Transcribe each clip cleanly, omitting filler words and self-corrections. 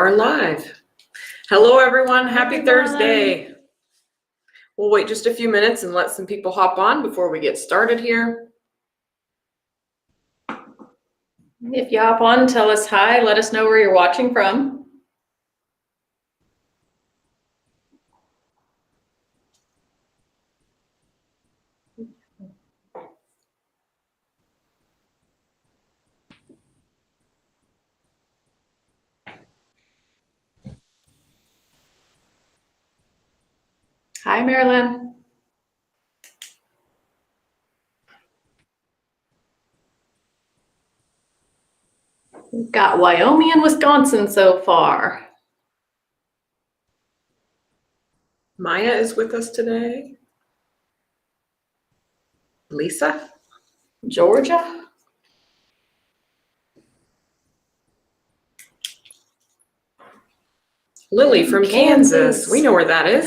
Are live. Hello, everyone. Happy Thursday. We'll wait just a few minutes and let some people hop on before we get started here. If you hop on, tell us hi. Let us know where you're watching from. Hi, Marilyn. We've got Wyoming and Wisconsin so far. Maya is with us today. Lisa. Georgia. Lily from Kansas. We know where that is.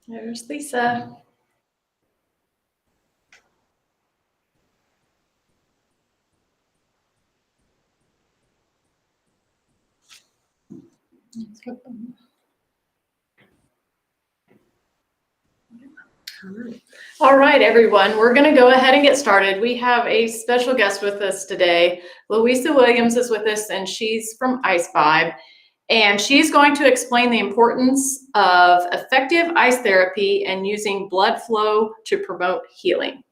There's Lisa. All right, everyone, we're going to go ahead and get started. We have a special guest with us today. Louisa Williams is with us, and she's from Ice Vibe, and she's going to explain the importance of effective ice therapy and using blood flow to promote healing.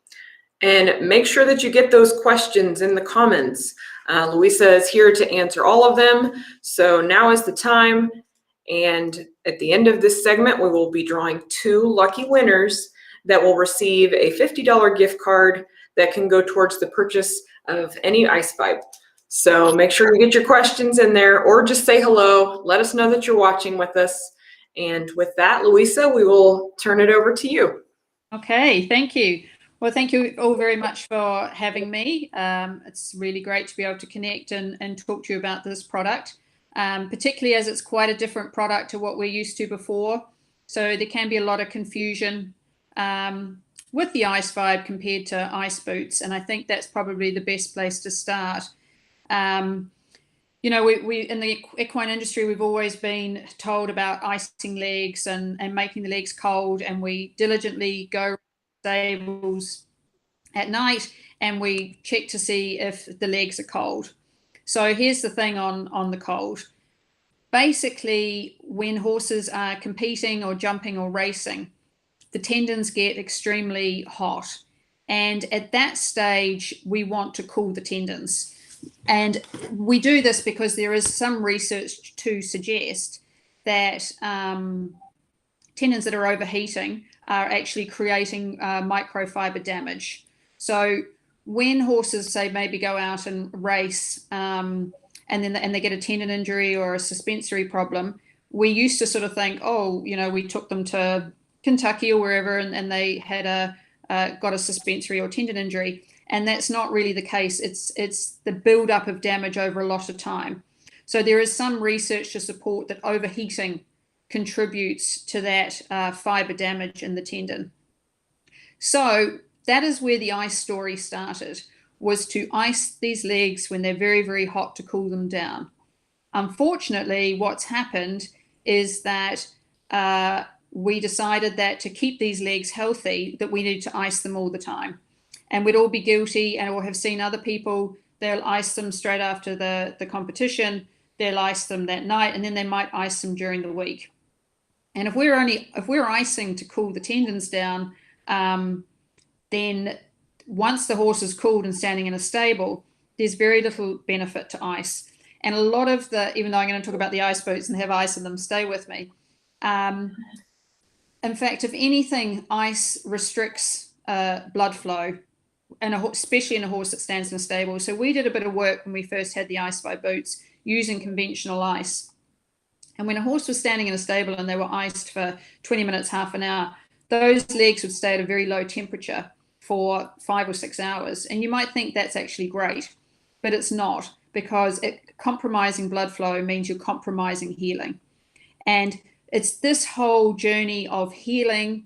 And make sure that you get those questions in the comments. Louisa is here to answer all of them. So now is the time. And at the end of this segment, we will be drawing 2 lucky winners that will receive a $50 gift card that can go towards the purchase of any Ice Vibe. So make sure you get your questions in there, or just say hello. Let us know that you're watching with us. And with that, Louisa, we will turn it over to you. Okay, thank you. Well, thank you all very much for having me. It's really great to be able to connect and talk to you about this product, particularly as it's quite a different product to what we're used to before. So there can be a lot of confusion with the Ice Vibe compared to ice boots, and I think that's probably the best place to start. You know, we in the equine industry, we've always been told about icing legs and making the legs cold, and we diligently go stables at night and we check to see if the legs are cold. So here's the thing on the cold. Basically, when horses are competing or jumping or racing, the tendons get extremely hot, and at that stage we want to cool the tendons. And we do this because there is some research to suggest that tendons that are overheating are actually creating microfiber damage. So when horses, say, maybe go out and race and they get a tendon injury or a suspensory problem, we used to sort of think, oh, you know, we took them to Kentucky or wherever and they had got a suspensory or tendon injury. And that's not really the case. It's the buildup of damage over a lot of time. So there is some research to support that overheating contributes to that fiber damage in the tendon. So that is where the ice story started, was to ice these legs when they're very, very hot to cool them down. Unfortunately, what's happened is that we decided that to keep these legs healthy, that we needed to ice them all the time. And we'd all be guilty, and we'll have seen other people, they'll ice them straight after the competition, they'll ice them that night, and then they might ice them during the week. And if we're icing to cool the tendons down, then once the horse is cooled and standing in a stable, there's very little benefit to ice. And a lot of even though I'm going to talk about the ice boots and have ice in them, stay with me. In fact, if anything, ice restricts blood flow, and especially in a horse that stands in a stable. So we did a bit of work when we first had the Ice Vibe boots using conventional ice. And when a horse was standing in a stable and they were iced for 20 minutes, half an hour, those legs would stay at a very low temperature for 5 or 6 hours. And you might think that's actually great, but it's not, because compromising blood flow means you're compromising healing. And it's this whole journey of healing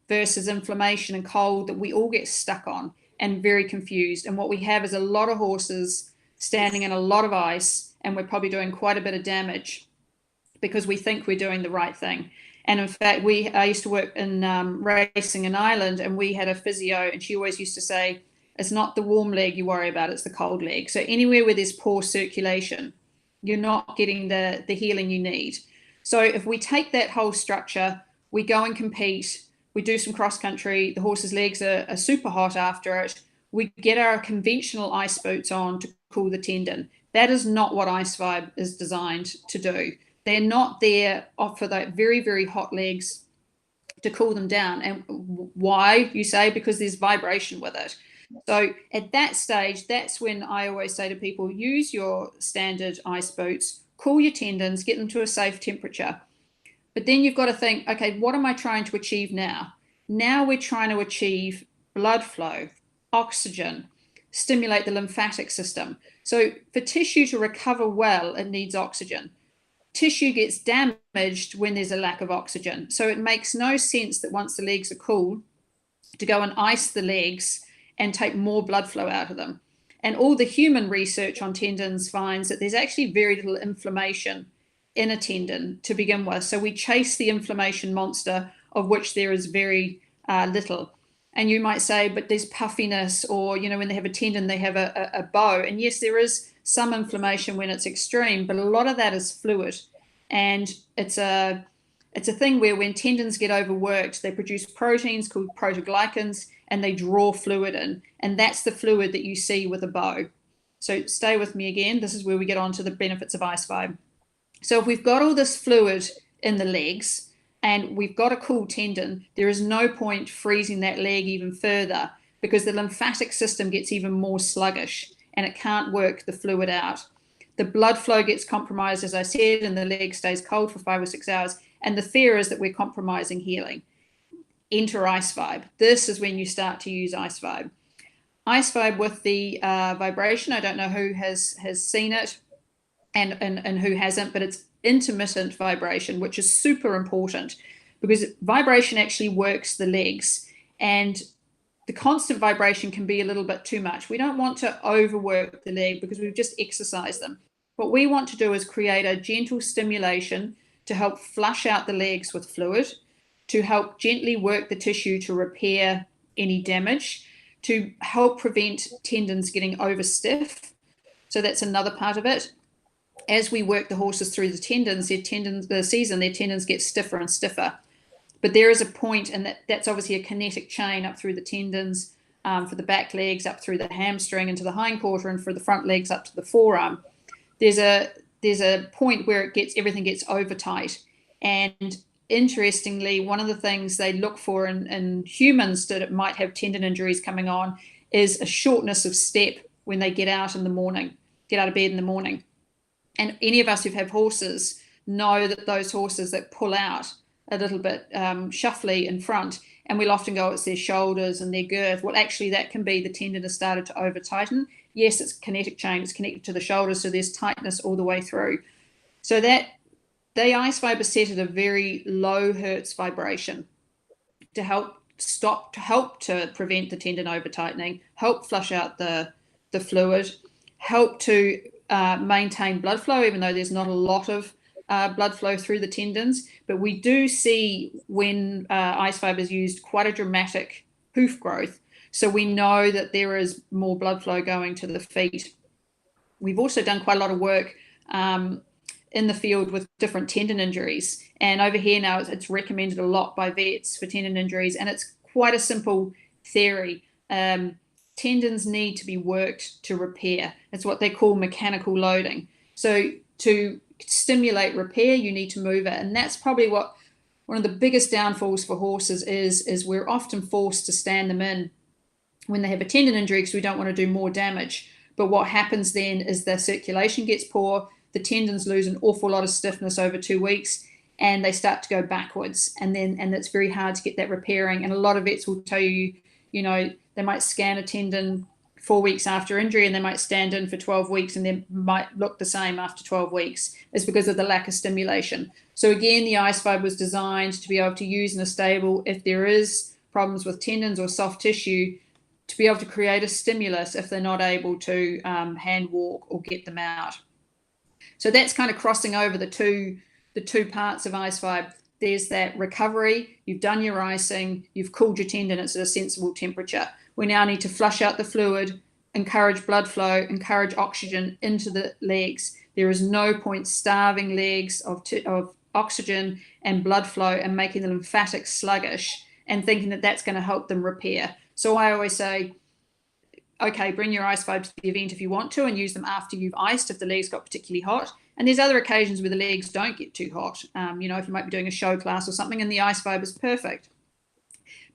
versus inflammation and cold that we all get stuck on and very confused. And what we have is a lot of horses standing in a lot of ice, and we're probably doing quite a bit of damage because we think we're doing the right thing. And in fact, I used to work in racing in Ireland, and we had a physio, and she always used to say, it's not the warm leg you worry about, it's the cold leg. So anywhere where there's poor circulation, you're not getting the healing you need. So if we take that whole structure, we go and compete, we do some cross country, the horse's legs are super hot after it, we get our conventional ice boots on to cool the tendon. That is not what Ice Vibe is designed to do. They're not there for that very, very hot legs to cool them down. And why, you say? Because there's vibration with it. So at that stage, that's when I always say to people, use your standard ice boots, cool your tendons, get them to a safe temperature. But then you've got to think, okay, what am I trying to achieve now? Now we're trying to achieve blood flow, oxygen, stimulate the lymphatic system. So for tissue to recover well, it needs oxygen. Tissue gets damaged when there's a lack of oxygen. So it makes no sense that once the legs are cool, to go and ice the legs and take more blood flow out of them. And all the human research on tendons finds that there's actually very little inflammation in a tendon to begin with. So we chase the inflammation monster, of which there is very little. And you might say, but there's puffiness, or, you know, when they have a tendon, they have a bow. And yes, there is some inflammation when it's extreme, but a lot of that is fluid. And it's a thing where when tendons get overworked, they produce proteins called proteoglycans, and they draw fluid in. And that's the fluid that you see with a bow. So stay with me again. This is where we get on to the benefits of Ice Vibe. So if we've got all this fluid in the legs and we've got a cool tendon, there is no point freezing that leg even further, because the lymphatic system gets even more sluggish and it can't work the fluid out. The blood flow gets compromised, as I said, and the leg stays cold for 5 or 6 hours. And the fear is that we're compromising healing. Enter Ice Vibe. This is when you start to use Ice Vibe. Ice Vibe with the vibration. I don't know who has seen it and who hasn't, but it's intermittent vibration, which is super important because vibration actually works the legs, and the constant vibration can be a little bit too much. We don't want to overwork the leg because we've just exercised them. What we want to do is create a gentle stimulation to help flush out the legs with fluid, to help gently work the tissue to repair any damage, to help prevent tendons getting over stiff. So that's another part of it. As we work the horses through the tendons, their tendons get stiffer and stiffer. But there is a point, and that's obviously a kinetic chain up through the tendons, for the back legs, up through the hamstring into the hindquarter, and for the front legs up to the forearm. There's a point where everything gets over tight. And interestingly, one of the things they look for in humans that might have tendon injuries coming on is a shortness of step when they get out of bed in the morning. And any of us who have horses know that those horses that pull out a little bit shuffly in front, and we'll often go, it's their shoulders and their girth. Well, actually, that can be the tendon has started to over tighten. Yes, it's kinetic chain, it's connected to the shoulders, so there's tightness all the way through. So that the Ice Vibe is set at a very low hertz vibration to help to prevent the tendon over tightening, help flush out the fluid, help to maintain blood flow, even though there's not a lot of blood flow through the tendons. But we do see when Ice Vibe is used quite a dramatic hoof growth. So we know that there is more blood flow going to the feet. We've also done quite a lot of work in the field with different tendon injuries. And over here now, it's recommended a lot by vets for tendon injuries. And it's quite a simple theory. Tendons need to be worked to repair. It's what they call mechanical loading. So to stimulate repair, you need to move it. And that's probably what one of the biggest downfalls for horses is we're often forced to stand them in when they have a tendon injury because we don't want to do more damage. But what happens then is the circulation gets poor, the tendons lose an awful lot of stiffness over 2 weeks, and they start to go backwards. And it's very hard to get that repairing. And a lot of vets will tell you, they might scan a tendon 4 weeks after injury and they might stand in for 12 weeks and they might look the same after 12 weeks. It's because of the lack of stimulation. So again, the Ice Vibe was designed to be able to use in a stable if there is problems with tendons or soft tissue to be able to create a stimulus if they're not able to hand walk or get them out. So that's kind of crossing over the two parts of Ice Vibe. There's that recovery, you've done your icing, you've cooled your tendon, it's at a sensible temperature. We now need to flush out the fluid, encourage blood flow, encourage oxygen into the legs. There is no point starving legs of oxygen and blood flow and making the lymphatics sluggish and thinking that that's going to help them repair. So I always say, okay, bring your Ice Vibe to the event if you want to and use them after you've iced if the legs got particularly hot. And there's other occasions where the legs don't get too hot. You know, if you might be doing a show class or something and the Ice Vibe is perfect.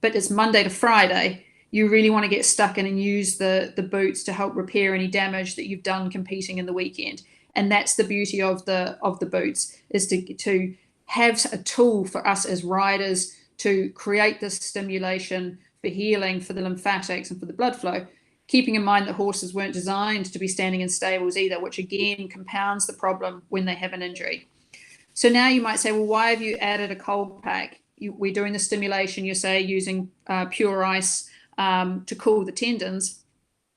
But it's Monday to Friday. You really want to get stuck in and use the boots to help repair any damage that you've done competing in the weekend. And that's the beauty of the boots, is to have a tool for us as riders to create this stimulation for healing, for the lymphatics and for the blood flow, keeping in mind that horses weren't designed to be standing in stables either, which again compounds the problem when they have an injury. So now you might say, well, why have you added a cold pack? We're doing the stimulation, you say, using pure ice to cool the tendons.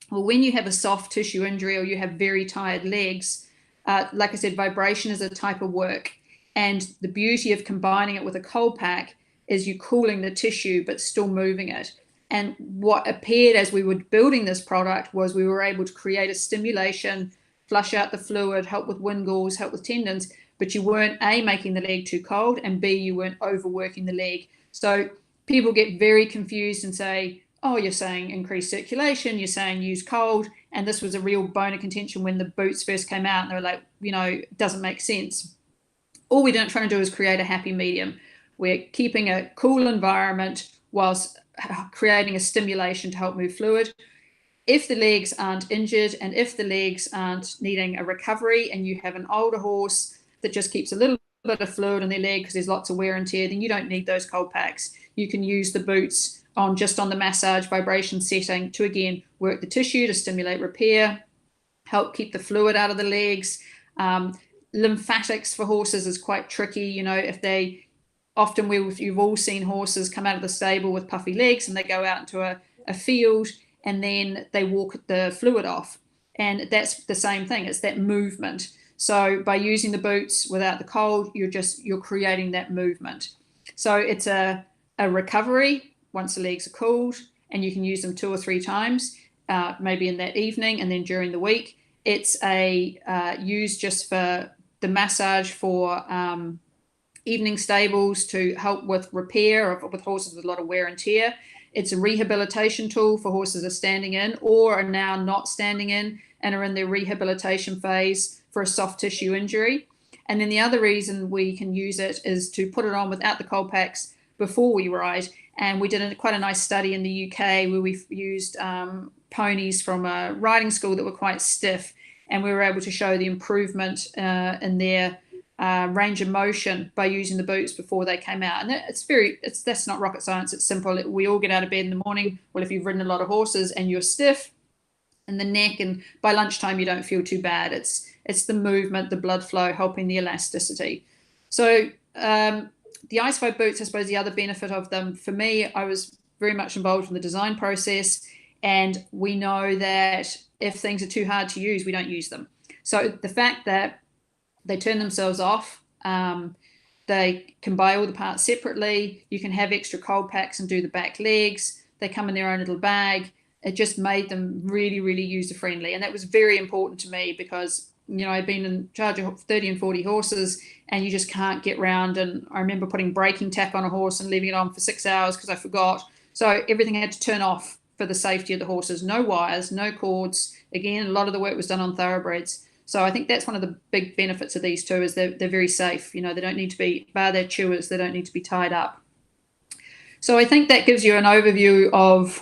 Well, when you have a soft tissue injury or you have very tired legs, like I said, vibration is a type of work. And the beauty of combining it with a cold pack is you cooling the tissue but still moving it. And what appeared as we were building this product was we were able to create a stimulation, flush out the fluid, help with windgalls, help with tendons, but you weren't A, making the leg too cold, and B, you weren't overworking the leg. So people get very confused and say, oh, you're saying increase circulation, you're saying use cold. And this was a real bone of contention when the boots first came out and they were like, you know, it doesn't make sense. All we're trying to do is create a happy medium. We're keeping a cool environment whilst creating a stimulation to help move fluid. If the legs aren't injured and if the legs aren't needing a recovery and you have an older horse that just keeps a little bit of fluid in their leg because there's lots of wear and tear, then you don't need those cold packs. You can use the boots on the massage vibration setting to again work the tissue to stimulate repair, help keep the fluid out of the legs. Lymphatics for horses is quite tricky. You know, if they often you've all seen horses come out of the stable with puffy legs and they go out into a field and then they walk the fluid off. And that's the same thing. It's that movement. So by using the boots without the cold, you're creating that movement. So it's a recovery once the legs are cooled, and you can use them 2 or 3 times, maybe in that evening and then during the week. It's used just for the massage for evening stables to help with repair with horses with a lot of wear and tear. It's a rehabilitation tool for horses that are standing in or are now not standing in and are in their rehabilitation phase for a soft tissue injury. And then the other reason we can use it is to put it on without the cold packs before we ride. And we did quite a nice study in the UK where we used ponies from a riding school that were quite stiff, and we were able to show the improvement in their range of motion by using the boots before they came out. And that's not rocket science. It's simple. We all get out of bed in the morning. Well, if you've ridden a lot of horses and you're stiff in the neck, and by lunchtime you don't feel too bad. It's the movement, the blood flow, helping the elasticity. So the Ice Vibe boots, I suppose the other benefit of them, for me, I was very much involved in the design process, and we know that if things are too hard to use, we don't use them. So the fact that they turn themselves off, they can buy all the parts separately, you can have extra cold packs and do the back legs, they come in their own little bag. It just made them really, really user friendly. And that was very important to me because, you know, I've been in charge of 30 and 40 horses and you just can't get round. And I remember putting braking tack on a horse and leaving it on for 6 hours because I forgot. So everything had to turn off for the safety of the horses. No wires, no cords. Again, a lot of the work was done on thoroughbreds. So I think that's one of the big benefits of these two is they're very safe. You know, they don't need to be, bar their chewers, they don't need to be tied up. So I think that gives you an overview of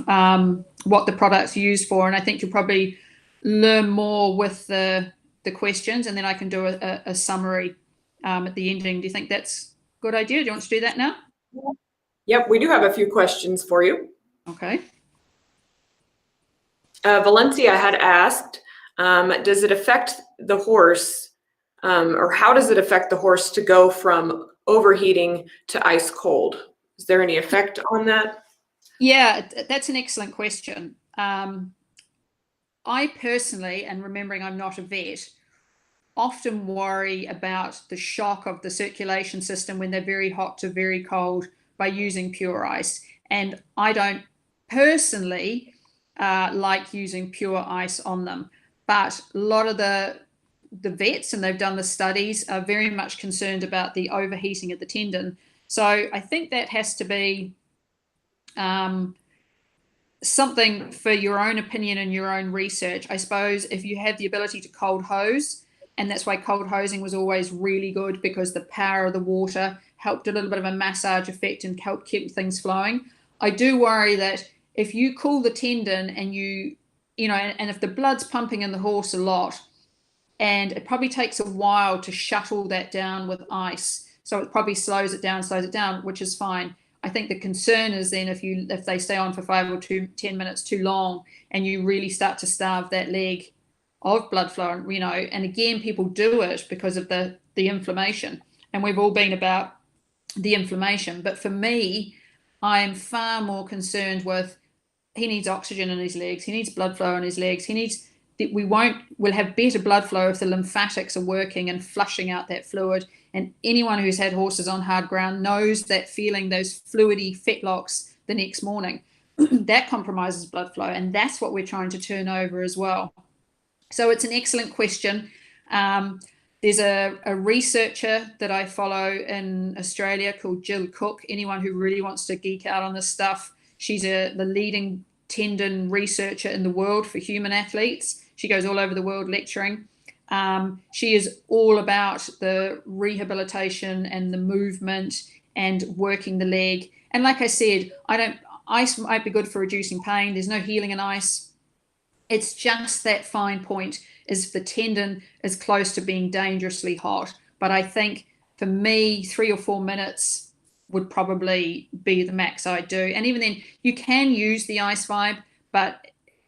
what the product's used for. And I think you'll probably learn more with the questions, and then I can do a summary at the ending. Do you think that's a good idea? Do you want to do that now? Yep, we do have a few questions for you. Okay. Valencia had asked, does it affect the horse, or how does it affect the horse to go from overheating to ice cold? Is there any effect on that? Yeah, that's an excellent question. I personally, and remembering I'm not a vet, often worry about the shock of the circulation system when they're very hot to very cold by using pure ice. And I don't personally like using pure ice on them. But a lot of the vets, and they've done the studies, are very much concerned about the overheating of the tendon. So I think that has to be something for your own opinion and your own research. I suppose if you have the ability to cold hose, and that's why cold hosing was always really good, because the power of the water helped a little bit of a massage effect and helped keep things flowing. I do worry that if you cool the tendon and and if the blood's pumping in the horse a lot, and it probably takes a while to shut all that down with ice, so it probably slows it down, which is fine. I think the concern is then if they stay on for 5 or 10 minutes too long, and you really start to starve that leg of blood flow, and again, people do it because of the inflammation, and we've all been about the inflammation. But for me, I am far more concerned with, he needs oxygen in his legs, he needs blood flow in his legs, we'll have better blood flow if the lymphatics are working and flushing out that fluid. And anyone who's had horses on hard ground knows that feeling, those fluidy fetlocks the next morning. That compromises blood flow, and that's what we're trying to turn over as well. So it's an excellent question. There's a researcher that I follow in Australia called Jill Cook. Anyone who really wants to geek out on this stuff, she's the leading tendon researcher in the world for human athletes. She goes all over the world lecturing. She is all about the rehabilitation and the movement and working the leg. And like I said, ice might be good for reducing pain. There's no healing in ice. It's just that fine point is if the tendon is close to being dangerously hot. But I think for me, 3 or 4 minutes would probably be the max I do. And even then, you can use the ice vibe, but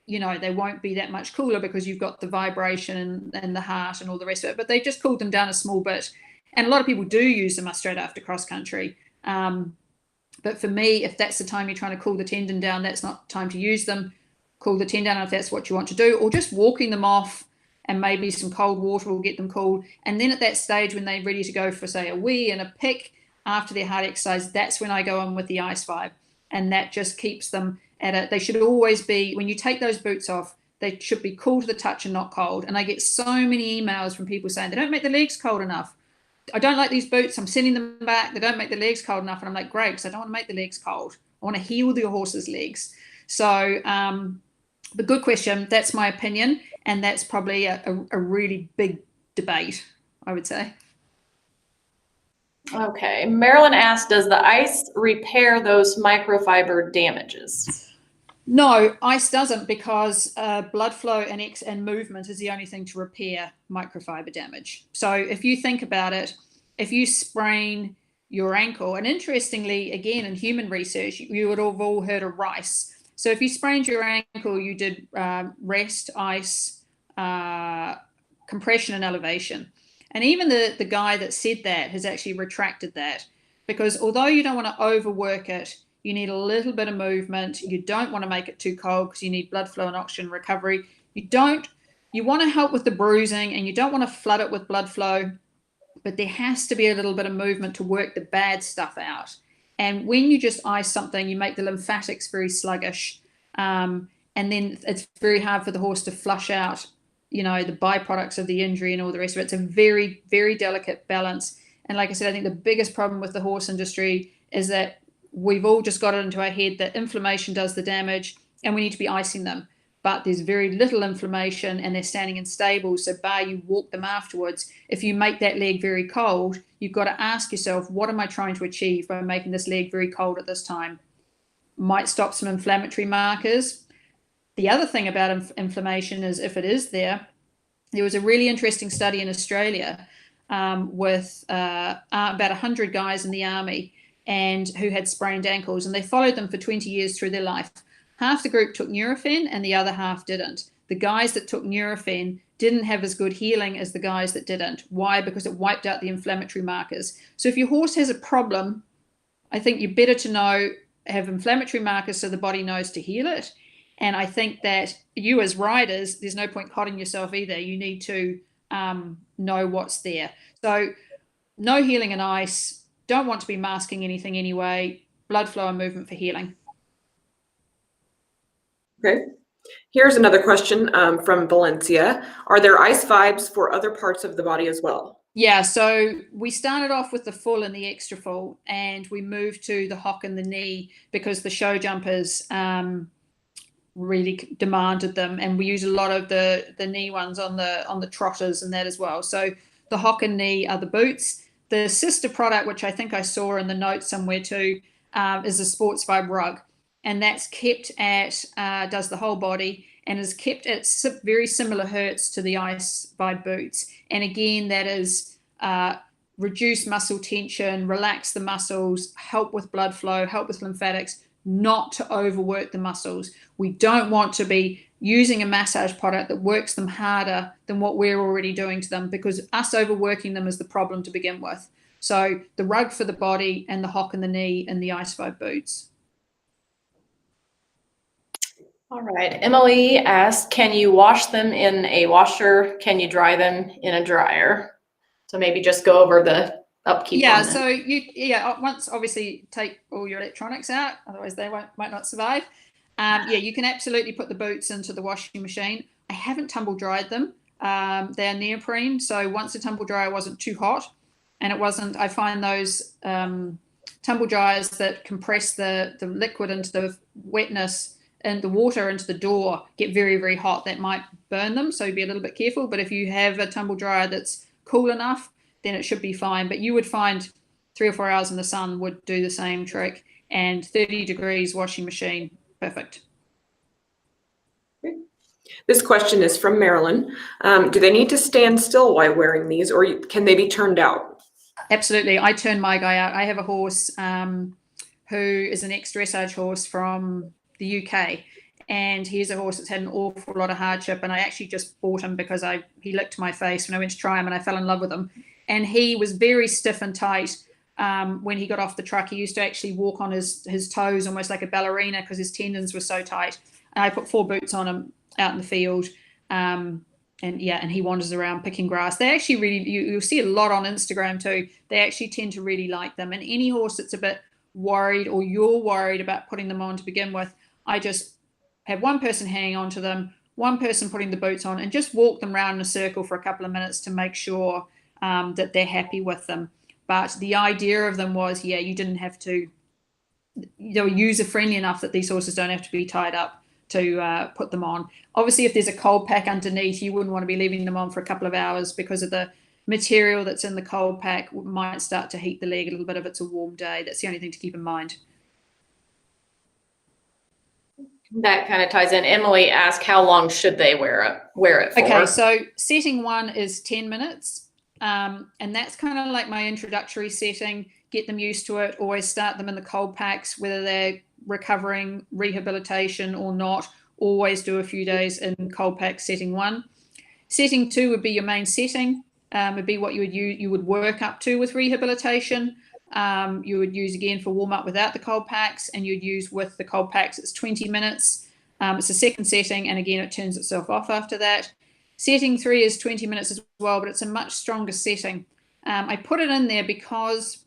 they won't be that much cooler because you've got the vibration and the heart and all the rest of it. But they've just cooled them down a small bit. And a lot of people do use them straight after cross country. But for me, if that's the time you're trying to cool the tendon down, that's not time to use them. Cool the tendon down if that's what you want to do, or just walking them off, and maybe some cold water will get them cooled. And then at that stage, when they're ready to go for, say, a wee and a pick after their hard exercise, that's when I go on with the ice vibe. And that just keeps them they should always be, when you take those boots off, they should be cool to the touch and not cold. And I get so many emails from people saying they don't make the legs cold enough. I don't like these boots, I'm sending them back, they don't make the legs cold enough. And I'm like, great, because I don't want to make the legs cold. I want to heal your horse's legs. So the good question, that's my opinion. And that's probably a really big debate, I would say. Okay, Marilyn asked, does the ice repair those microfiber damages? No, ice doesn't, because blood flow and movement is the only thing to repair microfiber damage. So if you think about it, if you sprain your ankle, and interestingly, again, in human research, you would have all heard of RICE. So if you sprained your ankle, you did rest, ice, compression, and elevation. And even the guy that said that has actually retracted that, because although you don't want to overwork it, you need a little bit of movement. You don't want to make it too cold because you need blood flow and oxygen recovery. You want to help with the bruising, and you don't want to flood it with blood flow, but there has to be a little bit of movement to work the bad stuff out. And when you just ice something, you make the lymphatics very sluggish. And then it's very hard for the horse to flush out, the byproducts of the injury and all the rest of it. It's a very, very delicate balance. And like I said, I think the biggest problem with the horse industry is that we've all just got it into our head that inflammation does the damage and we need to be icing them. But there's very little inflammation and they're standing in stables. So bar you walk them afterwards, if you make that leg very cold, you've got to ask yourself, what am I trying to achieve by making this leg very cold at this time? Might stop some inflammatory markers. The other thing about inflammation is if it is there was a really interesting study in Australia with about 100 guys in the army and who had sprained ankles, and they followed them for 20 years through their life. Half the group took Nurofen and the other half didn't. The guys that took Nurofen didn't have as good healing as the guys that didn't. Why? Because it wiped out the inflammatory markers. So if your horse has a problem, I think you're better to know have inflammatory markers so the body knows to heal it. And I think that you as riders, there's no point cotting yourself either. You need to know what's there. So no healing in ice, don't want to be masking anything anyway, blood flow and movement for healing. Okay. Here's another question from Valencia. Are there ice vibes for other parts of the body as well? Yeah, so we started off with the full and the extra full, and we moved to the hock and the knee because the show jumpers really demanded them, and we use a lot of the knee ones on the trotters and that as well. So the hock and knee are the boots. The sister product, which I think I saw in the notes somewhere too, is a Sports Vibe rug, and that's kept at does the whole body and is kept at very similar hertz to the Ice Vibe boots. And again, that is reduce muscle tension, relax the muscles, help with blood flow, help with lymphatics, not to overwork the muscles. We don't want to be using a massage product that works them harder than what we're already doing to them, because us overworking them is the problem to begin with. So the rug for the body and the hock and the knee and the Ice Vibe boots. All right. Emily asked, can you wash them in a washer? Can you dry them in a dryer? So maybe just go over the upkeep. Yeah, so once obviously take all your electronics out, otherwise they might not survive. Yeah, you can absolutely put the boots into the washing machine. I haven't tumble dried them. They're neoprene, so once the tumble dryer wasn't too hot, and it wasn't, I find those tumble dryers that compress the liquid into the wetness and the water into the door get very, very hot. That might burn them, so be a little bit careful. But if you have a tumble dryer that's cool enough, then it should be fine. But you would find 3 or 4 hours in the sun would do the same trick, and 30 degrees washing machine, perfect. This question is from Marilyn. Do they need to stand still while wearing these, or can they be turned out? Absolutely. I turn my guy out. I have a horse who is an ex-dressage horse from the UK, and he's a horse that's had an awful lot of hardship, and I actually just bought him because he licked my face when I went to try him, and I fell in love with him. And he was very stiff and tight when he got off the truck. He used to actually walk on his toes almost like a ballerina because his tendons were so tight. And I put 4 boots on him out in the field, and he wanders around picking grass. They actually really, you'll see a lot on Instagram too. They actually tend to really like them. And any horse that's a bit worried, or you're worried about putting them on to begin with, I just have one person hanging on to them, one person putting the boots on, and just walk them around in a circle for a couple of minutes to make sure that they're happy with them. But the idea of them was, you didn't have to, they were user friendly enough that these horses don't have to be tied up to put them on. Obviously, if there's a cold pack underneath, you wouldn't want to be leaving them on for a couple of hours because of the material that's in the cold pack might start to heat the leg a little bit if it's a warm day. That's the only thing to keep in mind. That kind of ties in. Emily asked, how long should they wear it for? Okay, so setting 1 is 10 minutes. And that's kind of like my introductory setting. Get them used to it. Always start them in the cold packs, whether they're recovering, rehabilitation or not. Always do a few days in cold pack setting 1. Setting 2 would be your main setting. Would be what you would work up to with rehabilitation. You would use again for warm up without the cold packs, and you'd use with the cold packs. It's 20 minutes. It's a second setting, and again it turns itself off after that. Setting 3 is 20 minutes as well, but it's a much stronger setting. I put it in there because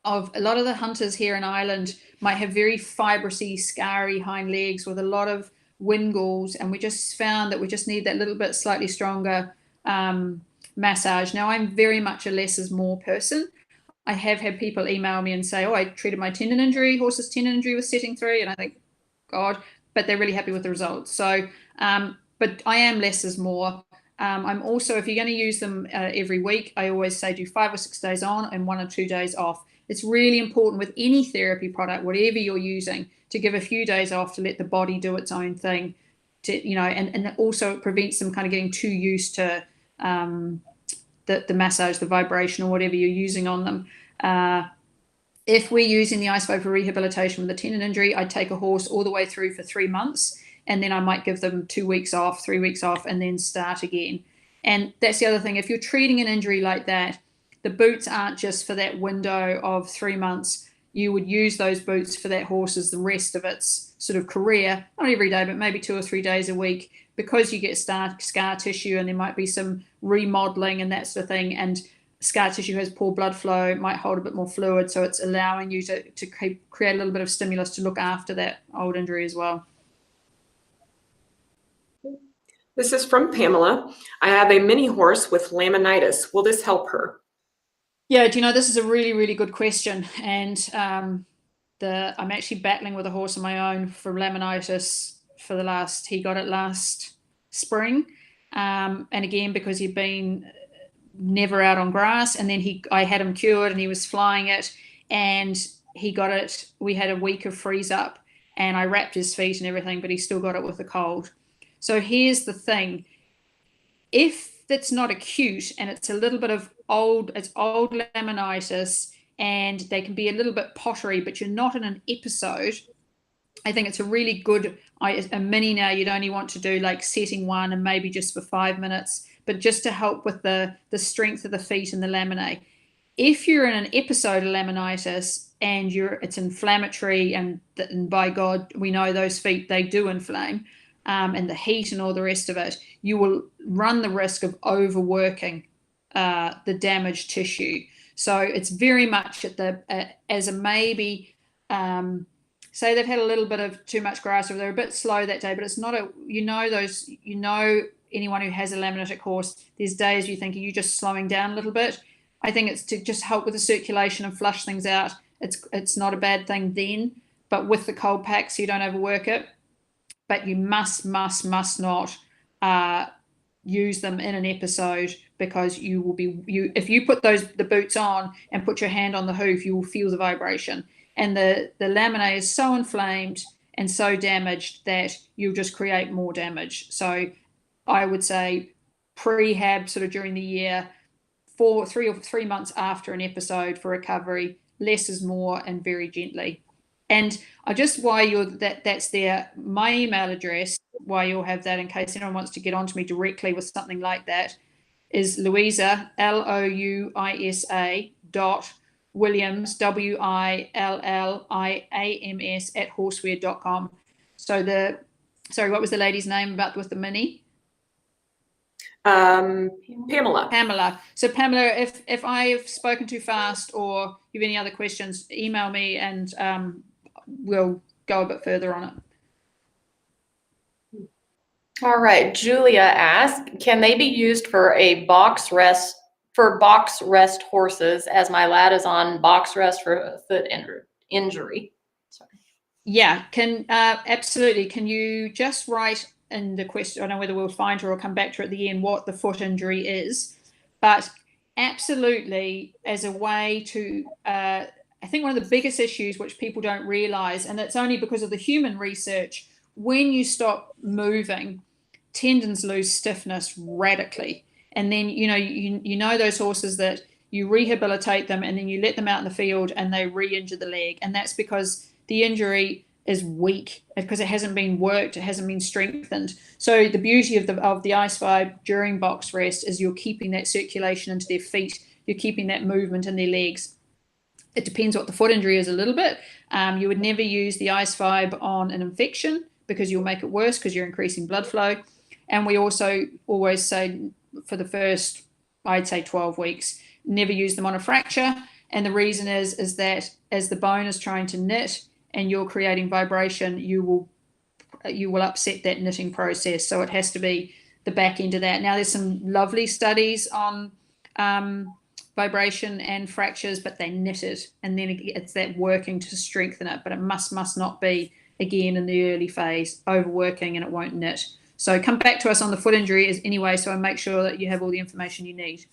of a lot of the hunters here in Ireland might have very fibrous-y, scarry hind legs with a lot of wingles, and we just found that we just need that little bit slightly stronger massage. Now, I'm very much a less is more person. I have had people email me and say, oh, I treated my horse's tendon injury with setting 3, and I think, God, but they're really happy with the results. So, but I am less is more. I'm also, if you're going to use them every week, I always say do 5 or 6 days on and 1 or 2 days off. It's really important with any therapy product, whatever you're using, to give a few days off to let the body do its own thing. And also it prevents them kind of getting too used to the massage, the vibration, or whatever you're using on them. If we're using the Ice Vibe for rehabilitation with a tendon injury, I'd take a horse all the way through for 3 months, and then I might give them 2 weeks off, 3 weeks off, and then start again. And that's the other thing. If you're treating an injury like that, the boots aren't just for that window of 3 months. you would use those boots for that horse's the rest of its sort of career, not every day, but maybe 2 or 3 days a week, because you get scar tissue and there might be some remodeling and that sort of thing. And scar tissue has poor blood flow, might hold a bit more fluid. So it's allowing you to create a little bit of stimulus to look after that old injury as well. This is from Pamela. I have a mini horse with laminitis. Will this help her? Yeah, do you know, this is a really, really good question. And I'm actually battling with a horse of my own for laminitis he got it last spring. And again, because he'd been never out on grass, and then I had him cured and he was flying it, and he got it. We had a week of freeze up and I wrapped his feet and everything, but he still got it with the cold. So here's the thing. If it's not acute and it's a little bit of old laminitis and they can be a little bit pottery, but you're not in an episode, I think it's a really good, a mini now you'd only want to do like setting 1 and maybe just for 5 minutes, but just to help with the strength of the feet and the laminae. If you're in an episode of laminitis and it's inflammatory, and by God, we know those feet, they do inflame, and the heat and all the rest of it, you will run the risk of overworking the damaged tissue. So it's very much as a maybe, say they've had a little bit of too much grass or they're a bit slow that day, but it's not anyone who has a laminitic horse, there's days you think, are you just slowing down a little bit? I think it's to just help with the circulation and flush things out. It's not a bad thing then, but with the cold pack, so you don't overwork it. But you must not use them in an episode, because if you put the boots on and put your hand on the hoof, you will feel the vibration. And the laminae is so inflamed and so damaged that you'll just create more damage. So I would say prehab sort of during the year, 3 months after an episode for recovery. Less is more, and very gently. And that's there, my email address, why you'll have that in case anyone wants to get onto me directly with something like that, is Louisa, Louisa Williams, WILLIAMS @horsewear.com. So sorry, what was the lady's name with the mini? Pamela. So Pamela, if I've spoken too fast or you have any other questions, email me and we'll go a bit further on it. All right, Julia asked, can they be used for box rest horses, as my lad is on box rest for a foot injury? Sorry. Yeah, absolutely. Can you just write in the question, I don't know whether we'll find her or come back to it at the end, what the foot injury is, but absolutely as a way to, I think one of the biggest issues which people don't realize, and it's only because of the human research, when you stop moving, tendons lose stiffness radically. And then, you know those horses that you rehabilitate them and then you let them out in the field and they re-injure the leg. And that's because the injury is weak, because it hasn't been worked, it hasn't been strengthened. So the beauty of the Ice Vibe during box rest is you're keeping that circulation into their feet, you're keeping that movement in their legs. It depends what the foot injury is a little bit. You would never use the Ice Vibe on an infection, because you'll make it worse because you're increasing blood flow. And we also always say for the first, I'd say 12 weeks, never use them on a fracture. And the reason is that as the bone is trying to knit and you're creating vibration, you will upset that knitting process. So it has to be the back end of that. Now there's some lovely studies on vibration and fractures, but they knit it, and then it's that working to strengthen it. But it must not be, again, in the early phase, overworking, and it won't knit. So come back to us on the foot injury anyway, so I make sure that you have all the information you need.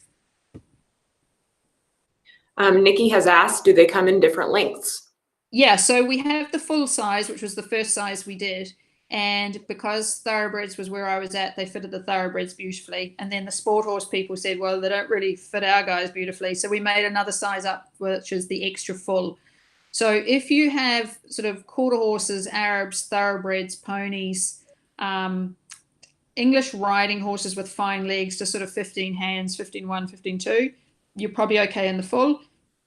Nikki has asked, do they come in different lengths? Yeah, so we have the full size, which was the first size we did. And because thoroughbreds was where I was at, they fitted the thoroughbreds beautifully. And then the sport horse people said, well, they don't really fit our guys beautifully. So we made another size up, which is the extra full. So if you have sort of quarter horses, Arabs, thoroughbreds, ponies, English riding horses with fine legs to sort of 15 hands, 15-1, 15-2, you're probably okay in the full.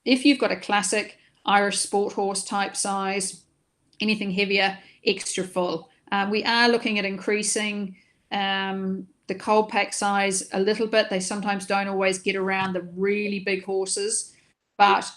If you've got a classic, Irish sport horse type size. Anything heavier, extra full. We are looking at increasing the cold pack size a little bit. They sometimes don't always get around the really big horses, but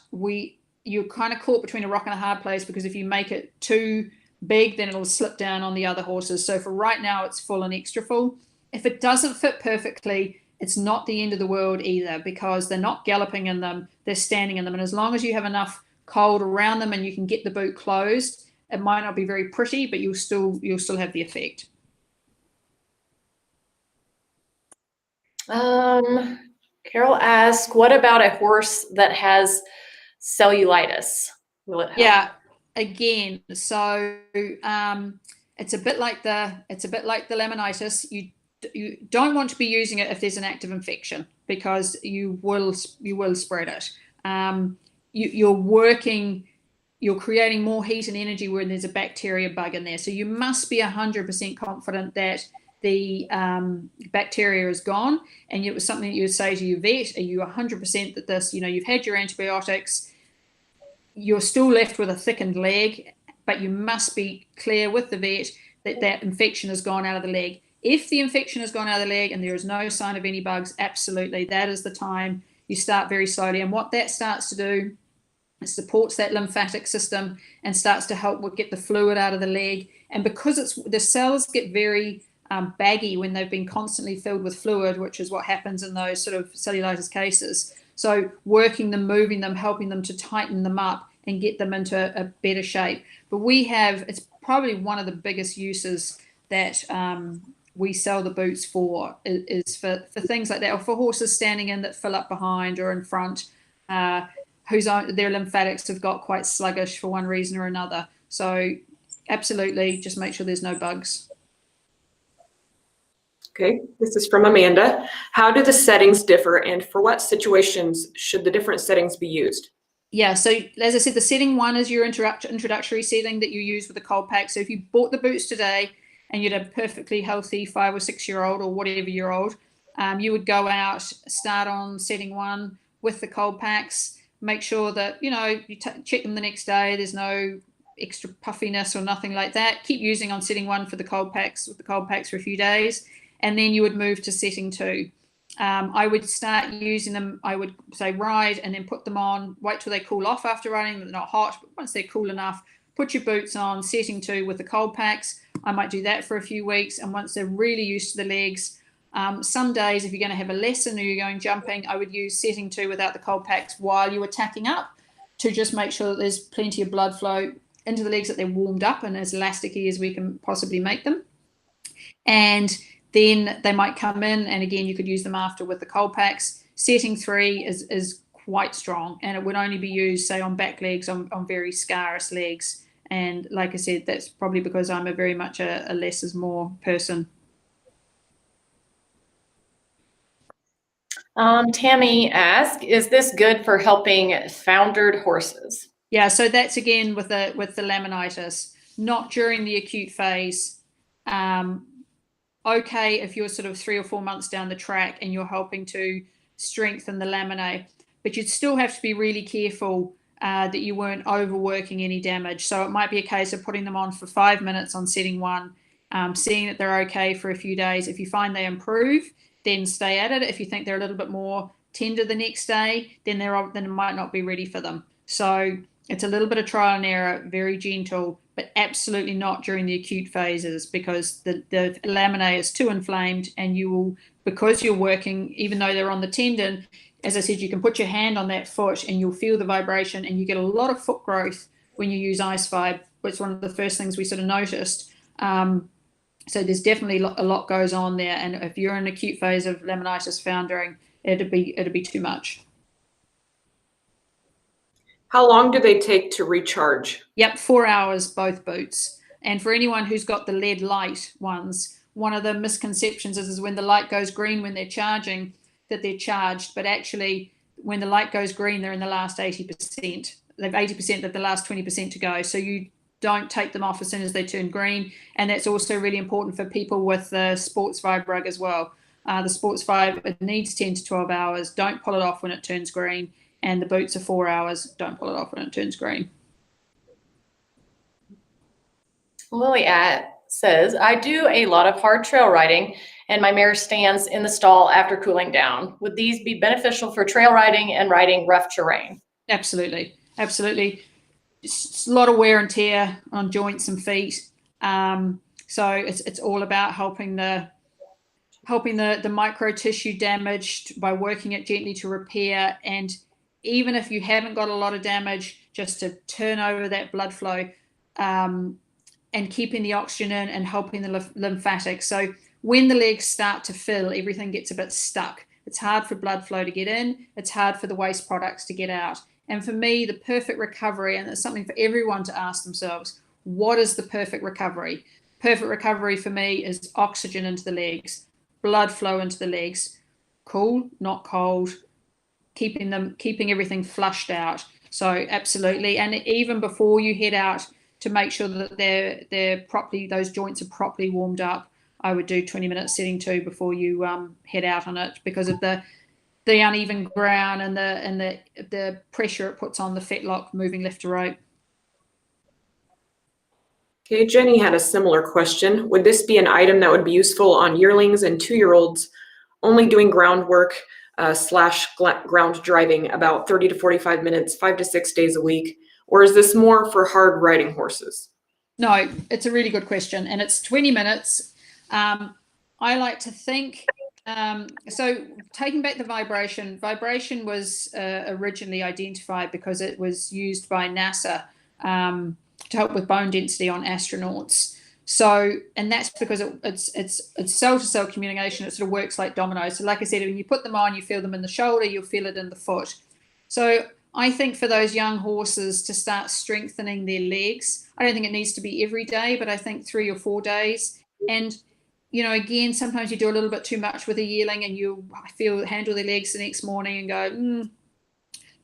you're kind of caught between a rock and a hard place, because if you make it too big, then it'll slip down on the other horses. So for right now, it's full and extra full. If it doesn't fit perfectly, it's not the end of the world either, because they're not galloping in them, they're standing in them. And as long as you have enough cold around them and you can get the boot closed, it might not be very pretty, but you'll still have the effect. Carol asks, what about a horse that has cellulitis? Will it help? Yeah, again, so it's a bit like the laminitis. You don't want to be using it if there's an active infection, because you will spread it. You're creating more heat and energy when there's a bacteria bug in there. So you must be 100% confident that the bacteria is gone. And it was something that you would say to your vet: are you 100% that this, you've had your antibiotics, you're still left with a thickened leg, but you must be clear with the vet that that infection has gone out of the leg. If the infection has gone out of the leg and there is no sign of any bugs, absolutely, that is the time you start very slowly. And what that starts to do, it supports that lymphatic system and starts to help get the fluid out of the leg. And because the cells get very baggy when they've been constantly filled with fluid, which is what happens in those sort of cellulitis cases. So working them, moving them, helping them to tighten them up and get them into a better shape. But it's probably one of the biggest uses that we sell the boots for, is for things like that, or for horses standing in that fill up behind or in front, their lymphatics have got quite sluggish for one reason or another. So absolutely, just make sure there's no bugs. Okay, this is from Amanda. How do the settings differ, and for what situations should the different settings be used? Yeah, so as I said, the setting 1 is your introductory setting that you use with the cold pack. So if you bought the boots today and you'd a perfectly healthy 5 or 6 year old or whatever year old, you would go out, start on setting 1 with the cold packs. Make sure that, you check them the next day. There's no extra puffiness or nothing like that. Keep using on setting 1 for the cold packs, with the cold packs for a few days. And then you would move to setting 2. I would start using them, I would say ride and then put them on, wait till they cool off after riding. They're not hot, but once they're cool enough, put your boots on, setting 2 with the cold packs. I might do that for a few weeks. And once they're really used to the legs, some days, if you're going to have a lesson or you're going jumping, I would use setting 2 without the cold packs while you were tacking up, to just make sure that there's plenty of blood flow into the legs, that they're warmed up and as elasticy as we can possibly make them. And then they might come in, and again, you could use them after with the cold packs. Setting 3 is quite strong, and it would only be used, say, on back legs, on very scarce legs. And like I said, that's probably because I'm very much a less is more person. Tammy asked, is this good for helping foundered horses? Yeah, so that's again with the laminitis, not during the acute phase. Okay, if you're sort of 3 or 4 months down the track and you're helping to strengthen the laminae, but you'd still have to be really careful that you weren't overworking any damage. So it might be a case of putting them on for 5 minutes on setting 1, seeing that they're okay for a few days. If you find they improve, then stay at it. If you think they're a little bit more tender the next day, then it might not be ready for them. So it's a little bit of trial and error, very gentle, but absolutely not during the acute phases, because the laminae is too inflamed, and you will, because you're working, even though they're on the tendon, as I said, you can put your hand on that foot and you'll feel the vibration, and you get a lot of foot growth when you use Ice Vibe, which is one of the first things we sort of noticed. So there's definitely a lot goes on there, and if you're in an acute phase of laminitis foundering, it'd be too much. How long do they take to recharge? Yep, 4 hours, both boots. And for anyone who's got the LED light ones, one of the misconceptions is when the light goes green when they're charging, that they're charged. But actually, when the light goes green, they're in the last 80%. They've 80% of the last 20% to go. So you don't take them off as soon as they turn green. And that's also really important for people with the Sports Vibe rug as well. The Sports Vibe, it needs 10 to 12 hours. Don't pull it off when it turns green. and the boots are 4 hours. Don't pull it off when it turns green. Lily says, I do a lot of hard trail riding and my mare stands in the stall after cooling down. Would these be beneficial for trail riding and riding rough terrain? Absolutely. Absolutely. It's a lot of wear and tear on joints and feet. So it's all about helping the micro tissue damaged by working it gently to repair. And even if you haven't got a lot of damage, just to turn over that blood flow, and keeping the oxygen in and helping the lymphatics. So when the legs start to fill, everything gets a bit stuck. It's hard for blood flow to get in. It's hard for the waste products to get out. And for me, the perfect recovery, and it's something for everyone to ask themselves, what is the perfect recovery? Perfect recovery for me is oxygen into the legs, blood flow into the legs, cool, not cold, keeping everything flushed out. So absolutely. And even before you head out, to make sure that they're properly, those joints are properly warmed up, I would do 20 minutes setting 2 before you head out on it, because of the uneven ground and the pressure it puts on the fetlock moving left to right. Okay, Jenny had a similar question. Would this be an item that would be useful on yearlings and 2-year-olds only doing groundwork / ground driving about 30 to 45 minutes, 5 to 6 days a week? Or is this more for hard riding horses? No, it's a really good question. And it's 20 minutes. I like to think, so taking back the vibration was originally identified because it was used by NASA to help with bone density on astronauts. So, and that's because it's cell-to-cell communication. It sort of works like dominoes. So like I said, when you put them on, you feel them in the shoulder, you'll feel it in the foot. So I think for those young horses to start strengthening their legs, I don't think it needs to be every day, but I think 3 or 4 days. And, you know, again, sometimes you do a little bit too much with a yearling and you handle their legs the next morning and go,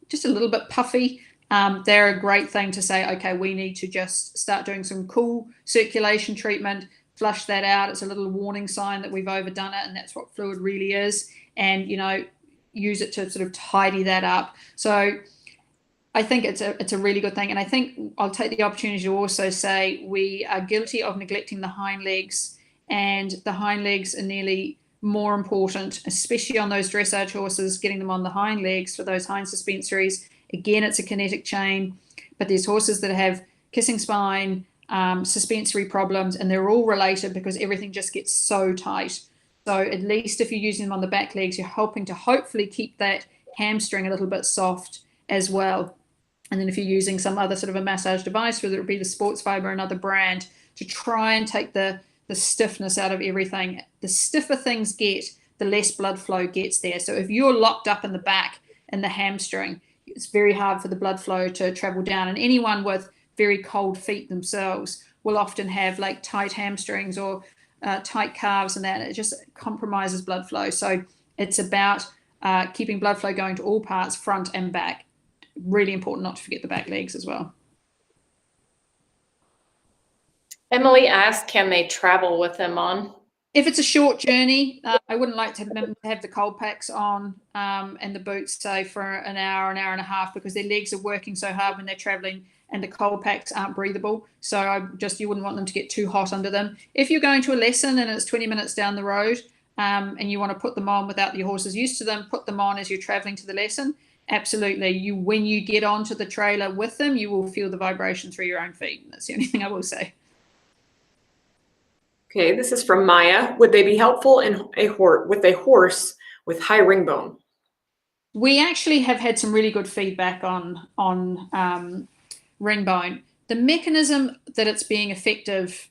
just a little bit puffy. They're a great thing to say, okay, we need to just start doing some cool circulation treatment, flush that out. It's a little warning sign that we've overdone it, and that's what fluid really is. And, you know, use it to sort of tidy that up. So I think it's a really good thing. And I think I'll take the opportunity to also say we are guilty of neglecting the hind legs, and the hind legs are nearly more important, especially on those dressage horses, getting them on the hind legs for those hind suspensories. Again, it's a kinetic chain, but there's horses that have kissing spine, suspensory problems, and they're all related because everything just gets so tight. So at least if you're using them on the back legs, you're helping to hopefully keep that hamstring a little bit soft as well. And then if you're using some other sort of a massage device, whether it be the Sports Fiber or another brand, to try and take the stiffness out of everything. The stiffer things get, the less blood flow gets there. So if you're locked up in the back in the hamstring, it's very hard for the blood flow to travel down. And anyone with very cold feet themselves will often have like tight hamstrings or tight calves, and that it just compromises blood flow. So it's about keeping blood flow going to all parts, front and back. Really important not to forget the back legs as well. Emily asked, can they travel with them on? If it's a short journey, I wouldn't like to have the cold packs on and the boots, say, for an hour and a half, because their legs are working so hard when they're traveling and the cold packs aren't breathable. So you wouldn't want them to get too hot under them. If you're going to a lesson and it's 20 minutes down the road and you want to put them on without your horses used to them, put them on as you're traveling to the lesson. Absolutely. When you get onto the trailer with them, you will feel the vibration through your own feet. That's the only thing I will say. Okay, this is from Maya. Would they be helpful with a horse with high ring bone? We actually have had some really good feedback on ring bone. The mechanism that it's being effective,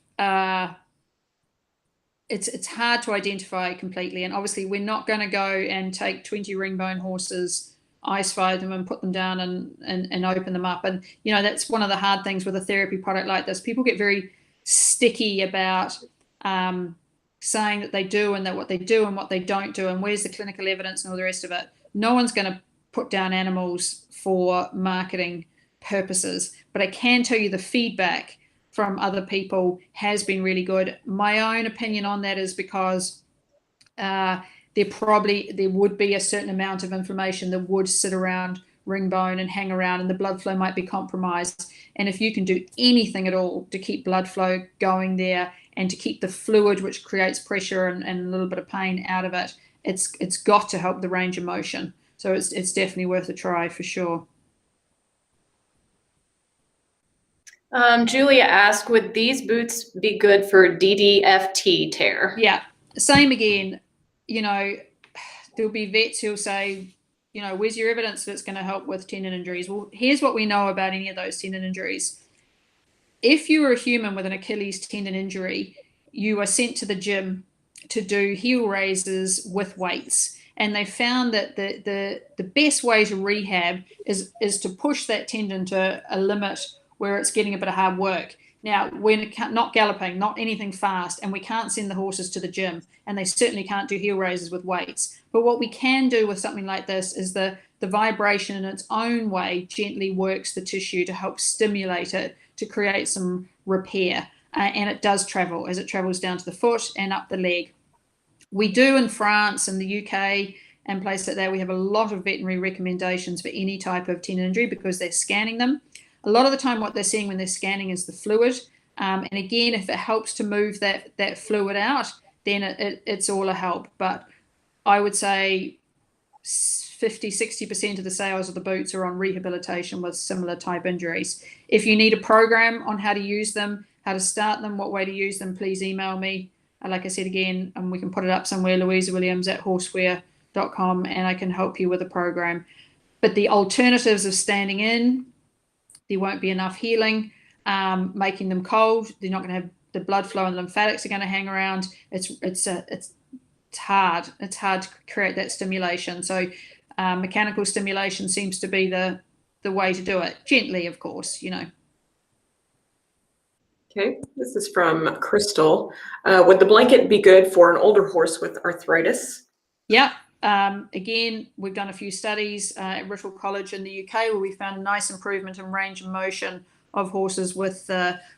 it's hard to identify completely. And obviously, we're not going to go and take 20 ring bone horses, ice fire them and put them down and open them up. And, you know, that's one of the hard things with a therapy product like this. People get very sticky about saying that they do and that what they do and what they don't do and where's the clinical evidence and all the rest of it. No one's going to put down animals for marketing purposes, but I can tell you the feedback from other people has been really good. My own opinion on that is because there would be a certain amount of inflammation that would sit around ring bone and hang around, and the blood flow might be compromised. And if you can do anything at all to keep blood flow going there and to keep the fluid, which creates pressure and a little bit of pain, out of it, it's got to help the range of motion. So it's definitely worth a try for sure. Julia asked, would these boots be good for DDFT tear? Yeah, same again. You know, there'll be vets who'll say, you know, where's your evidence that it's going to help with tendon injuries? Well, here's what we know about any of those tendon injuries. If you are a human with an Achilles tendon injury, you are sent to the gym to do heel raises with weights. And they found that the best way to rehab is to push that tendon to a limit where it's getting a bit of hard work. Now, we're not galloping, not anything fast, and we can't send the horses to the gym, and they certainly can't do heel raises with weights. But what we can do with something like this is the vibration in its own way gently works the tissue to help stimulate it to create some repair. And it does travel as it travels down to the foot and up the leg. We do in France and the UK and places like that, we have a lot of veterinary recommendations for any type of tendon injury because they're scanning them. A lot of the time what they're seeing when they're scanning is the fluid. And again, if it helps to move that fluid out, then it's all a help. But I would say 50-60% of the sales of the boots are on rehabilitation with similar type injuries. If you need a program on how to use them, how to start them, what way to use them, please email me. Like I said again, and we can put it up somewhere, Louisa Williams at horseware.com, and I can help you with a program. But the alternatives of standing in, there won't be enough healing, making them cold. They're not going to have the blood flow, and lymphatics are going to hang around. It's hard. It's hard to create that stimulation. So mechanical stimulation seems to be the way to do it. Gently, of course, you know. Okay, this is from Crystal. Would the blanket be good for an older horse with arthritis? Yeah. Again, we've done a few studies at Rittle College in the UK where we found a nice improvement in range of motion of horses with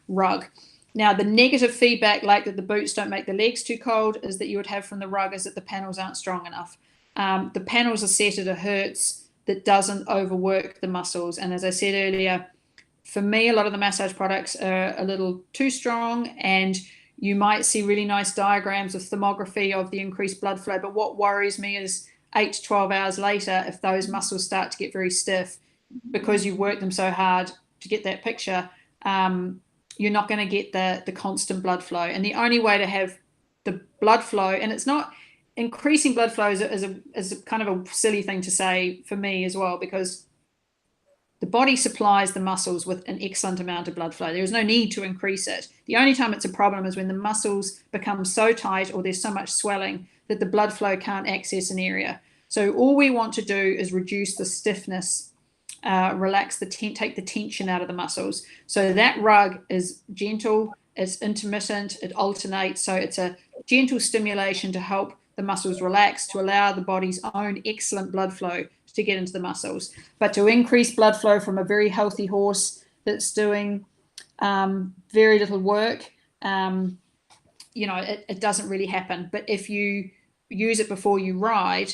rug. Now, the negative feedback, like that the boots don't make the legs too cold, is that you would have from the rug is that the panels aren't strong enough. The panels are set at a hertz that doesn't overwork the muscles. And as I said earlier, for me, a lot of the massage products are a little too strong, and you might see really nice diagrams of thermography of the increased blood flow. But what worries me is 8 to 12 hours later, if those muscles start to get very stiff because you've worked them so hard to get that picture, you're not going to get the constant blood flow. And the only way to have the blood flow, and it's not increasing blood flow is a kind of a silly thing to say for me as well, because the body supplies the muscles with an excellent amount of blood flow. There is no need to increase it. The only time it's a problem is when the muscles become so tight or there's so much swelling that the blood flow can't access an area. So all we want to do is reduce the stiffness, relax take the tension out of the muscles. So that rug is gentle, it's intermittent, it alternates. So it's a gentle stimulation to help the muscles relax, to allow the body's own excellent blood flow to get into the muscles. But to increase blood flow from a very healthy horse that's doing very little work, it doesn't really happen. But if you use it before you ride,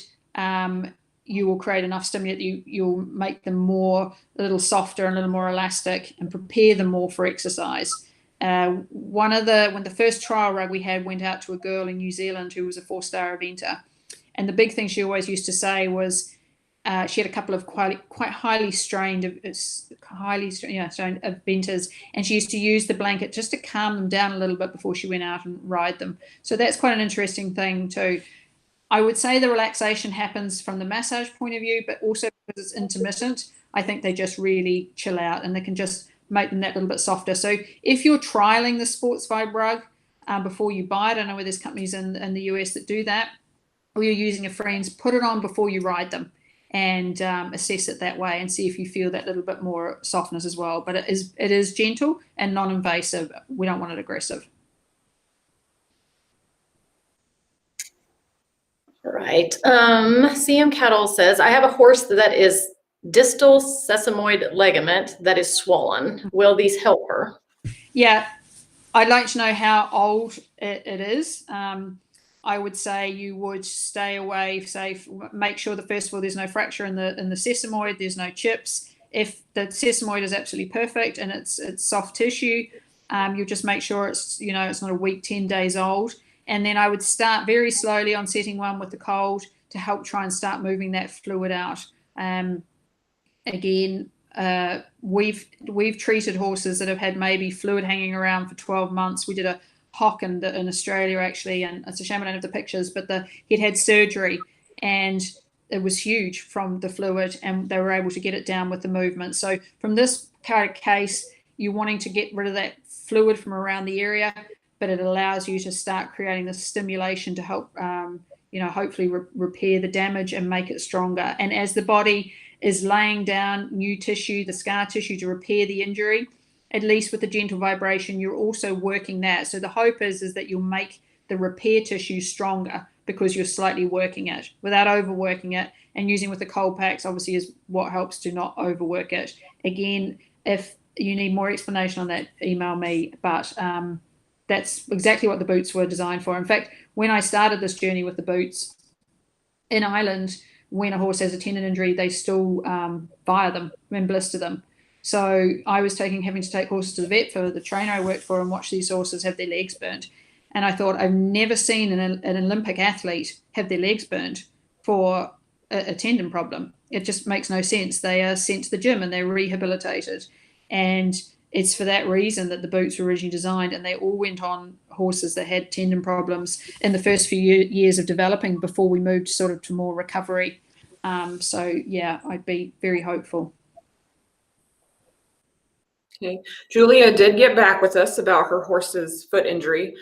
you will create enough stimulus that you'll make them a little softer and a little more elastic and prepare them more for exercise. When the first trial rug we had went out to a girl in New Zealand who was a 4-star eventer, and the big thing she always used to say was, she had a couple of quite highly strained eventers, and she used to use the blanket just to calm them down a little bit before she went out and ride them. So that's quite an interesting thing too. I would say the relaxation happens from the massage point of view, but also because it's intermittent, I think they just really chill out and they can just make them that little bit softer. So if you're trialing the Sports Vibe rug before you buy it, I know where there's companies in the US that do that, or you're using a friend's, put it on before you ride them and assess it that way and see if you feel that little bit more softness as well. But it is gentle and non-invasive. We don't want it aggressive. All right. CM Cattle says, I have a horse that is distal sesamoid ligament that is swollen. Will these help her? Yeah, I'd like to know how old it is. I would say you would stay away, make sure that first of all there's no fracture in the sesamoid, there's no chips. If the sesamoid is absolutely perfect and it's soft tissue, you'll just make sure it's not a week, 10 days old. And then I would start very slowly on setting one with the cold to help try and start moving that fluid out. Again, we've treated horses that have had maybe fluid hanging around for 12 months. We did a hock in Australia actually, and it's a shame I don't have the pictures, but he'd had surgery and it was huge from the fluid, and they were able to get it down with the movement. So from this kind of case, you're wanting to get rid of that fluid from around the area, but it allows you to start creating the stimulation to help hopefully repair the damage and make it stronger. And as the body is laying down new tissue, the scar tissue, to repair the injury, at least with the gentle vibration, you're also working that. So the hope is that you'll make the repair tissue stronger because you're slightly working it without overworking it. And using with the cold packs obviously is what helps to not overwork it. Again, if you need more explanation on that, email me, but that's exactly what the boots were designed for. In fact, when I started this journey with the boots in Ireland, when a horse has a tendon injury, they still fire them and blister them. So I was having to take horses to the vet for the trainer I worked for and watch these horses have their legs burnt. And I thought, I've never seen an Olympic athlete have their legs burnt for a tendon problem. It just makes no sense. They are sent to the gym and they're rehabilitated. And it's for that reason that the boots were originally designed, and they all went on horses that had tendon problems in the first few years of developing before we moved sort of to more recovery. So yeah, I'd be very hopeful. Okay. Julia did get back with us about her horse's foot injury.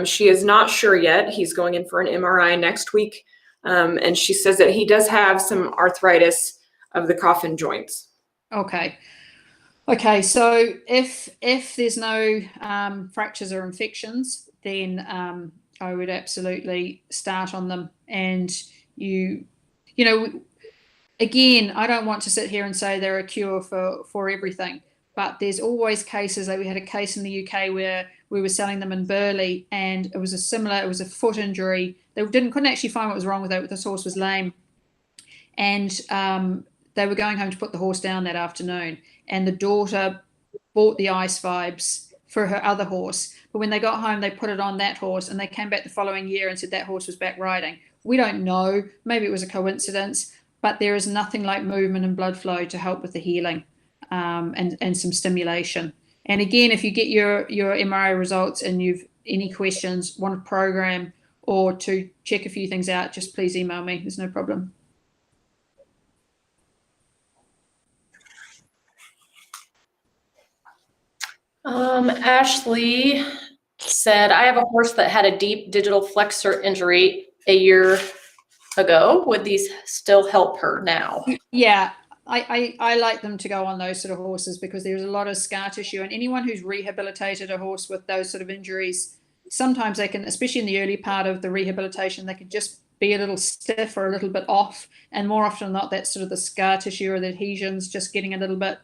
She is not sure yet. He's going in for an MRI next week. And she says that he does have some arthritis of the coffin joints. Okay, so if there's no fractures or infections, then I would absolutely start on them. And again, I don't want to sit here and say they're a cure for everything, but there's always cases. Like we had a case in the UK where we were selling them in Burley, and it was a foot injury. They couldn't actually find what was wrong with it. This horse was lame, and they were going home to put the horse down that afternoon, and the daughter bought the Ice Vibes for her other horse. But when they got home, they put it on that horse, and they came back the following year and said that horse was back riding. We don't know. Maybe it was a coincidence, but there is nothing like movement and blood flow to help with the healing and some stimulation. And again, if you get your MRI results and you've any questions, want a program or to check a few things out, just please email me. There's no problem. Ashley said, I have a horse that had a deep digital flexor injury a year ago. Would these still help her now? Yeah, I like them to go on those sort of horses because there's a lot of scar tissue, and anyone who's rehabilitated a horse with those sort of injuries, sometimes they can, especially in the early part of the rehabilitation, they could just be a little stiff or a little bit off, and more often than not, that's sort of the scar tissue or the adhesions just getting a little bit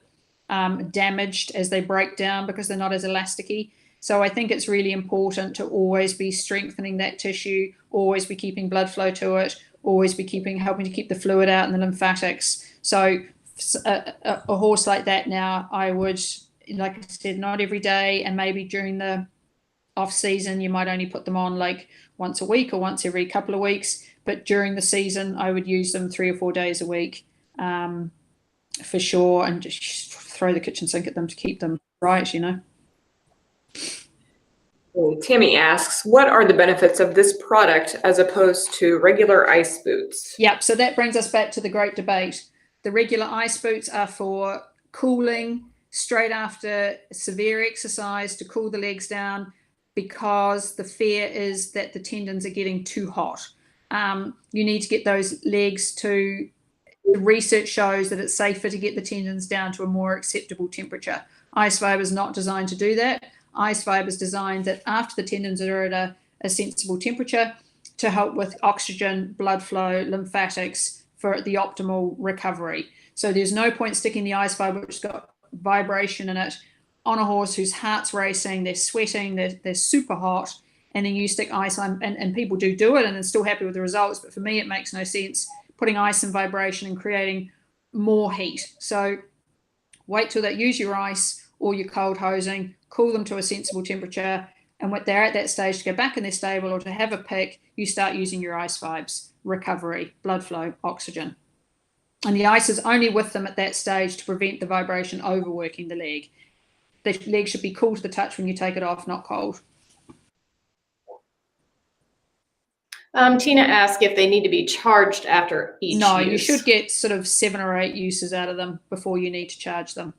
damaged as they break down because they're not as elasticy. So I think it's really important to always be strengthening that tissue, always be keeping blood flow to it, always be helping to keep the fluid out and the lymphatics. So a horse like that now, I would, like I said, not every day, and maybe during the off season, you might only put them on like once a week or once every couple of weeks. But during the season, I would use them 3 or 4 days a week for sure, and just throw the kitchen sink at them to keep them right, Tammy asks, what are the benefits of this product as opposed to regular ice boots? Yep, so that brings us back to the great debate. The regular ice boots are for cooling straight after severe exercise to cool the legs down, because the fear is that the tendons are getting too hot. You need to get those legs to, the research shows that it's safer to get the tendons down to a more acceptable temperature. Ice Fiber is not designed to do that. Ice Fiber is designed that after the tendons are at a sensible temperature to help with oxygen, blood flow, lymphatics for the optimal recovery. So there's no point sticking the Ice Fiber, which has got vibration in it, on a horse whose heart's racing, they're sweating, they're super hot, and then you stick ice on, and people do it and are still happy with the results. But for me, it makes no sense putting ice in vibration and creating more heat. So wait till that, use your ice or your cold hosing, cool them to a sensible temperature. And when they're at that stage to go back in their stable or to have a pick, you start using your ice vibes, recovery, blood flow, oxygen. And the ice is only with them at that stage to prevent the vibration overworking the leg. The leg should be cool to the touch when you take it off, not cold. Tina asked if they need to be charged after each use. No, you should get sort of 7 or 8 uses out of them before you need to charge them.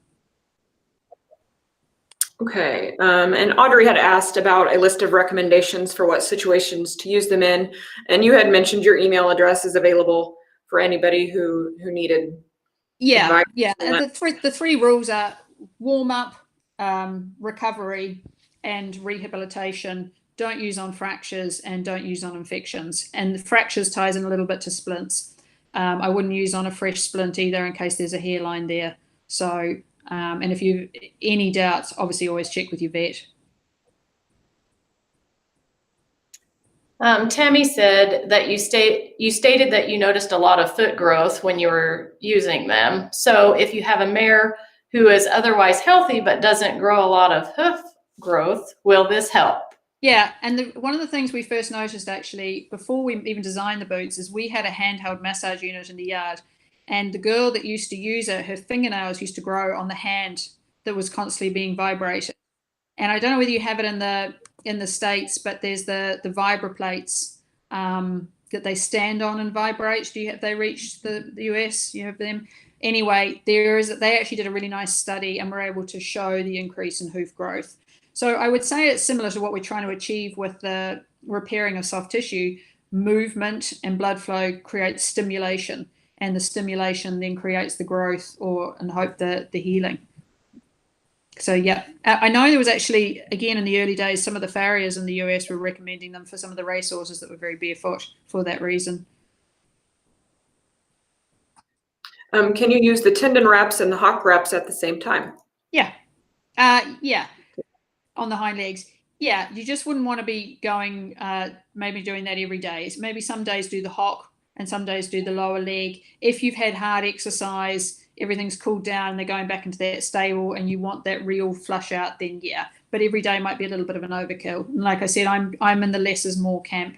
Okay, and Audrey had asked about a list of recommendations for what situations to use them in, and you had mentioned your email address is available for anybody who needed. Yeah. And the 3 rules are warm up, recovery, and rehabilitation. Don't use on fractures and don't use on infections. And the fractures ties in a little bit to splints. I wouldn't use on a fresh splint either in case there's a hairline there. So, and if you have any doubts, obviously always check with your vet. Tammy said that you stated that you noticed a lot of foot growth when you were using them. So if you have a mare who is otherwise healthy but doesn't grow a lot of hoof growth, will this help? Yeah, and one of the things we first noticed actually before we even designed the boots is we had a handheld massage unit in the yard, and the girl that used to use it, her fingernails used to grow on the hand that was constantly being vibrated. And I don't know whether you have it in the States, but there's the vibra plates that they stand on and vibrate. Have they reached the US? You have them? Anyway, they actually did a really nice study and were able to show the increase in hoof growth. So I would say it's similar to what we're trying to achieve with the repairing of soft tissue. Movement and blood flow creates stimulation, and the stimulation then creates the growth and hope the healing. So yeah, I know there was actually, again, in the early days, some of the farriers in the US were recommending them for some of the racehorses that were very barefoot for that reason. Can you use the tendon wraps and the hock wraps at the same time? Yeah. Yeah. On the hind legs. Yeah, you just wouldn't want to be going, maybe doing that every day. Maybe some days do the hock and some days do the lower leg. If you've had hard exercise, everything's cooled down and they're going back into that stable and you want that real flush out, then yeah. But every day might be a little bit of an overkill. And like I said, I'm in the less is more camp.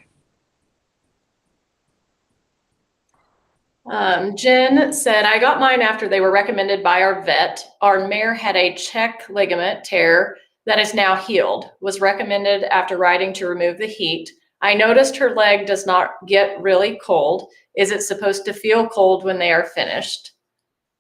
Jen said, I got mine after they were recommended by our vet. Our mare had a check ligament tear that is now healed, was recommended after riding to remove the heat. I noticed her leg does not get really cold. Is it supposed to feel cold when they are finished?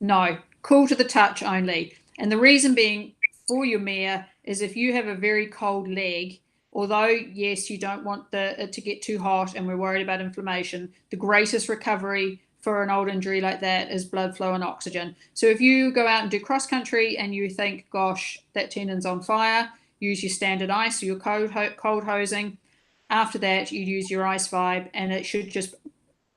No, cool to the touch only. And the reason being for your mare is if you have a very cold leg, although yes, you don't want it to get too hot and we're worried about inflammation, the greatest recovery for an old injury like that is blood flow and oxygen. So if you go out and do cross country and you think, gosh, that tendon's on fire, use your standard ice or your cold hosing. After that, you use your ice vibe, and it should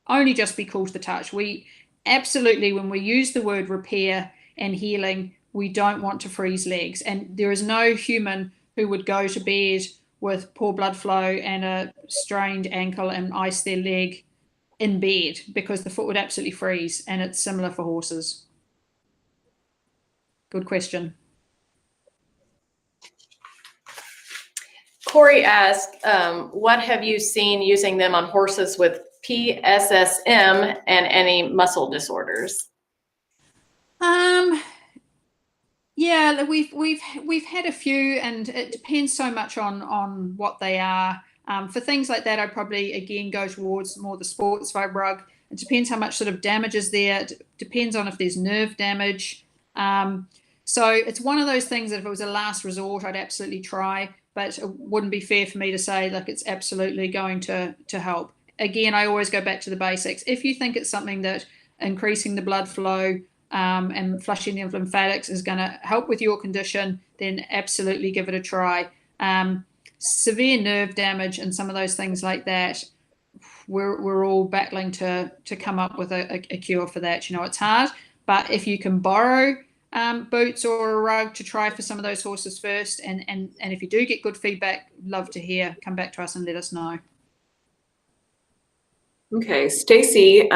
only just be cool to the touch. We absolutely, when we use the word repair and healing, we don't want to freeze legs. And there is no human who would go to bed with poor blood flow and a strained ankle and ice their leg in bed, because the foot would absolutely freeze, and it's similar for horses. Good question. Corey asked, what have you seen using them on horses with PSSM and any muscle disorders? Yeah, we've had a few, and it depends so much on what they are. For things like that, I'd probably, again, go towards more the sports vibe rug. It depends how much sort of damage is there. It depends on if there's nerve damage. So it's one of those things that if it was a last resort, I'd absolutely try, but it wouldn't be fair for me to say, like, it's absolutely going to help. Again, I always go back to the basics. If you think it's something that increasing the blood flow and flushing the lymphatics is going to help with your condition, then absolutely give it a try. Severe nerve damage and some of those things like that, we're all battling to come up with a cure for that. You know, it's hard, but if you can borrow boots or a rug to try for some of those horses first. And if you do get good feedback, love to hear. Come back to us and let us know. Okay, Stacy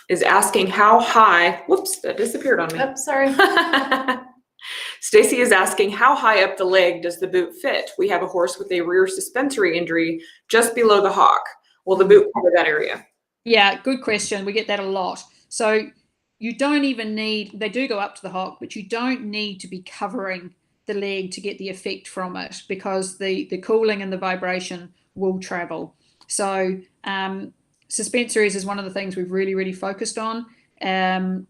is asking how high, whoops, that disappeared on me. Oh, sorry. Stacy is asking how high up the leg does the boot fit? We have a horse with a rear suspensory injury just below the hock. Will the boot cover that area? Yeah, good question. We get that a lot. So you don't even need, they do go up to the hock, but you don't need to be covering the leg to get the effect from it, because the cooling and the vibration will travel. So suspensories is one of the things we've really focused on. That's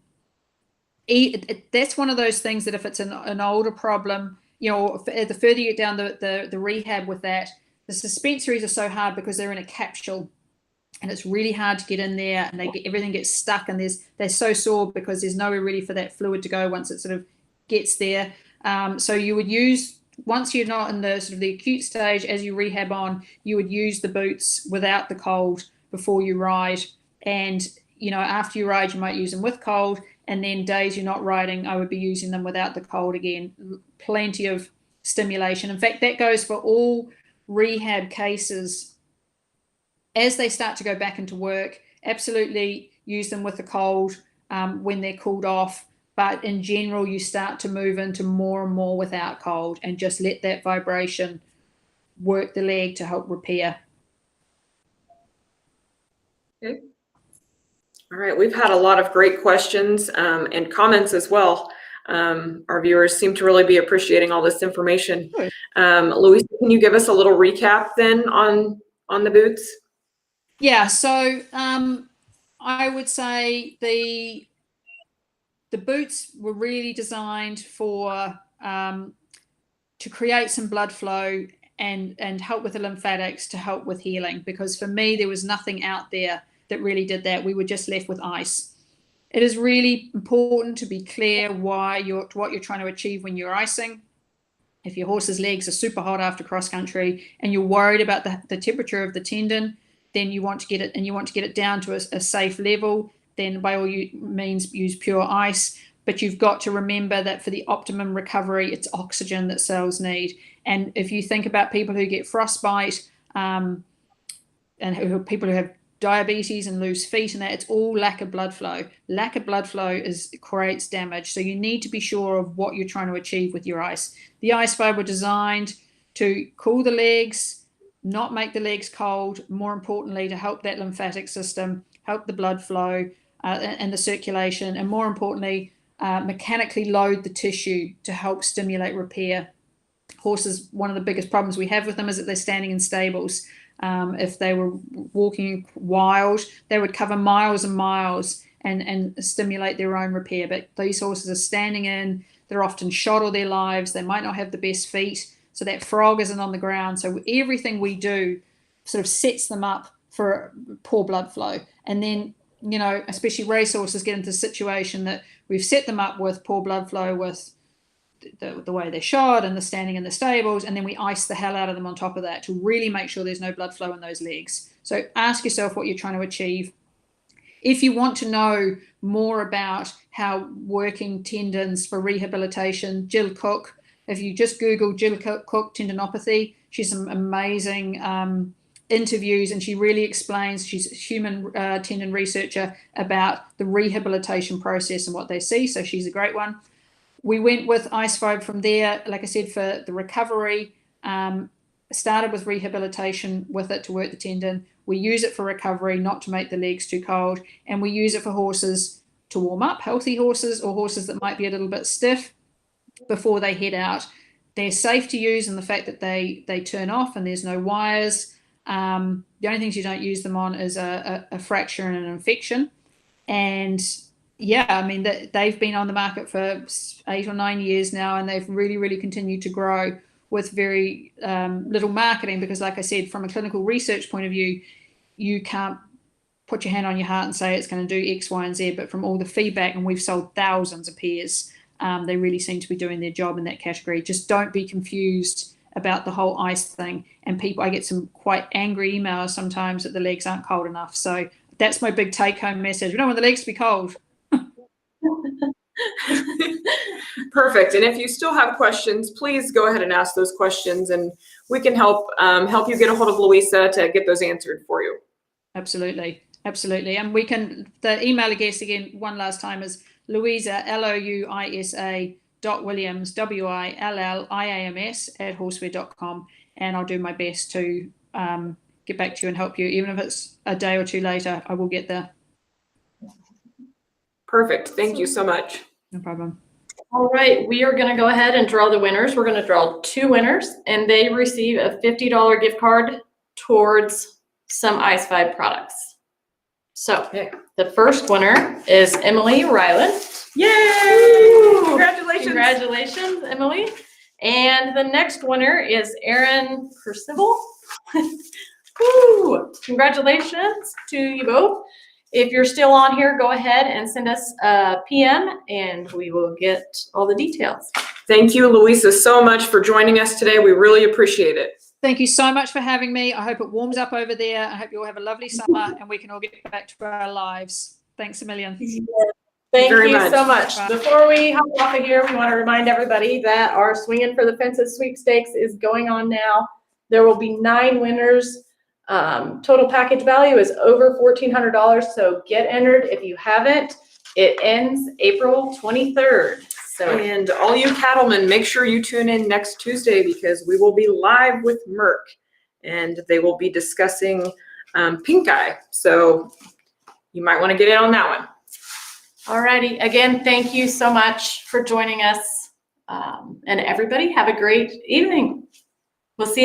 one of those things that if it's an older problem, you know, the further you get down the rehab with that, the suspensories are so hard because they're in a capsule and it's really hard to get in there, and everything gets stuck, and they're so sore because there's nowhere really for that fluid to go once it sort of gets there. So you would use, once you're not in the sort of the acute stage, as you rehab on, you would use the boots without the cold before you ride. And, you know, after you ride, you might use them with cold. And then days you're not riding, I would be using them without the cold again. Plenty of stimulation. In fact, that goes for all rehab cases. As they start to go back into work, absolutely use them with the cold when they're cooled off. But in general, you start to move into more and more without cold, and just let that vibration work the leg to help repair. Okay. All right, we've had a lot of great questions and comments as well. Our viewers seem to really be appreciating all this information. Louisa, can you give us a little recap then on the boots? Yeah, so I would say the boots were really designed for to create some blood flow and help with the lymphatics, to help with healing, because for me there was nothing out there that really did that. We were just left with ice. It is really important to be clear what you're trying to achieve when you're icing. If your horse's legs are super hot after cross country and you're worried about the temperature of the tendon, then you want to get it down to a safe level, then by all means use pure ice. But you've got to remember that for the optimum recovery, it's oxygen that cells need. And if you think about people who get frostbite and people who have diabetes and lose feet and that, it's all lack of blood flow. Lack of blood flow creates damage. So you need to be sure of what you're trying to achieve with your ice. The ice fiber were designed to cool the legs, not make the legs cold, more importantly to help that lymphatic system, help the blood flow and the circulation, and more importantly mechanically load the tissue to help stimulate repair. Horses, one of the biggest problems we have with them is that they're standing in stables. If they were walking wild, they would cover miles and miles and stimulate their own repair. But these horses are standing in, they're often shot all their lives, they might not have the best feet, so that frog isn't on the ground. So everything we do sort of sets them up for poor blood flow. And then, you know, especially racehorses get into the situation that we've set them up with poor blood flow with the way they're shod and the standing in the stables, and then we ice the hell out of them on top of that to really make sure there's no blood flow in those legs. So ask yourself what you're trying to achieve. If you want to know more about how working tendons for rehabilitation, Jill Cook, if you just Google Jill Cook tendinopathy, she's some amazing interviews, and she really explains, she's a human tendon researcher, about the rehabilitation process and what they see. So she's a great one. We went with ice fiber from there, like I said, for the recovery. Started with rehabilitation with it to work the tendon. We use it for recovery, not to make the legs too cold. And we use it for horses to warm up, healthy horses or horses that might be a little bit stiff before they head out. They're safe to use in the fact that they turn off and there's no wires. The only things you don't use them on is a fracture and an infection. And yeah, I mean, they've been on the market for 8 or 9 years now, and they've really continued to grow with very little marketing, because like I said, from a clinical research point of view, you can't put your hand on your heart and say it's going to do X, Y, and Z, but from all the feedback, and we've sold thousands of pairs, they really seem to be doing their job in that category. Just don't be confused about the whole ice thing. And I get some quite angry emails sometimes that the legs aren't cold enough. So that's my big take-home message. We don't want the legs to be cold. Perfect. And if you still have questions, please go ahead and ask those questions, and we can help you get a hold of Louisa to get those answered for you. Absolutely. Absolutely. And the email address again, one last time, is Louisa, LOUISA.Williams, WILLIAMS @horseware.com. And I'll do my best to get back to you and help you. Even if it's a day or two later, I will get there. Perfect. Thank you so much. No problem. All right, we are going to go ahead and draw the winners. We're going to draw 2 winners, and they receive a $50 gift card towards some Ice Vibe products. So the first winner is Emily Ryland. Yay! Congratulations. Congratulations, Emily. And the next winner is Erin Percival. Woo! Congratulations to you both. If you're still on here, go ahead and send us a PM and we will get all the details. Thank you, Louisa, so much for joining us today. We really appreciate it. Thank you so much for having me. I hope it warms up over there. I hope you all have a lovely summer and we can all get back to our lives. Thanks a million. Thank Very you much. so much. Bye. Before we hop off of here, we want to remind everybody that our Swinging for the Fences sweepstakes is going on now. There will be 9 winners. Total package value is over $1,400, so get entered if you haven't. It ends April 23rd. So, And all you cattlemen, make sure you tune in next Tuesday because we will be live with Merck and they will be discussing pink eye. So you might want to get in on that one. alrighty. Again, thank you so much for joining us. And everybody have a great evening. We'll see you.